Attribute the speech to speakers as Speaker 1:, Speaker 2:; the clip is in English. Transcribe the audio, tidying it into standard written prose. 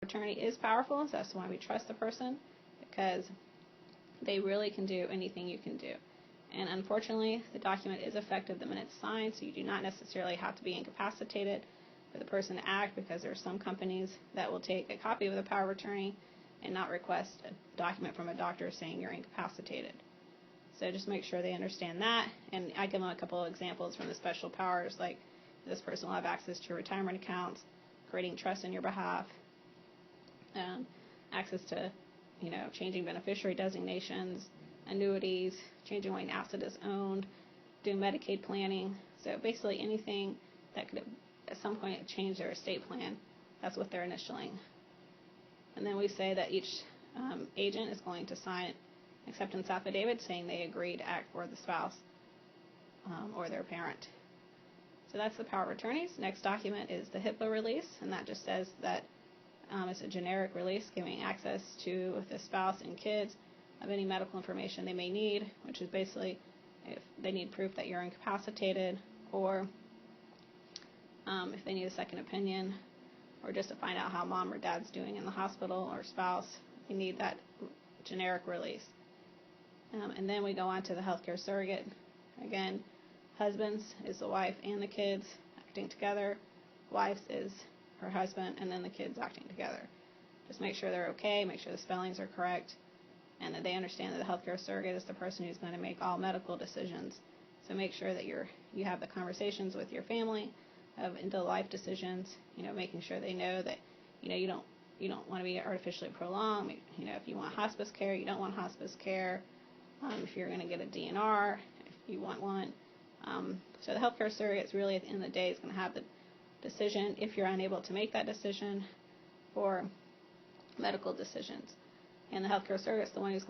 Speaker 1: attorney is powerful, so that's why we trust the person, because they really can do anything you can do. And unfortunately, the document is effective the minute it's signed, so you do not necessarily have to be incapacitated for the person to act, because there are some companies that will take a copy of the power of attorney and not request a document from a doctor saying you're incapacitated. So just make sure they understand that. And I give them a couple of examples from the special powers, like this person will have access to your retirement accounts, creating trust on your behalf, access to, changing beneficiary designations, annuities, changing when an asset is owned, doing Medicaid planning. So basically anything that could at some point change their estate plan, that's what they're initialing. And then we say that each agent is going to sign acceptance affidavit saying they agree to act for the spouse or their parent. So that's the power of attorneys. Next document is the HIPAA release, and that just says that it's a generic release giving access to the spouse and kids of any medical information they may need, which is basically if they need proof that you're incapacitated, or if they need a second opinion, or just to find out how mom or dad's doing in the hospital, or spouse, you need that generic release. And then we go on to the healthcare surrogate. Again, husbands is the wife and the kids acting together. Wife's is her husband, and then the kids acting together. Just make sure they're okay, make sure the spellings are correct, and that they understand that the healthcare surrogate is the person who's going to make all medical decisions. So make sure that you have the conversations with your family of into life decisions, making sure they know that, you don't want to be artificially prolonged. If you want hospice care, you don't want hospice care. If you're going to get a DNR, if you want one. So the healthcare surrogate is really, at the end of the day, is going to have the decision if you're unable to make that decision for medical decisions. And the healthcare surrogate is the one who's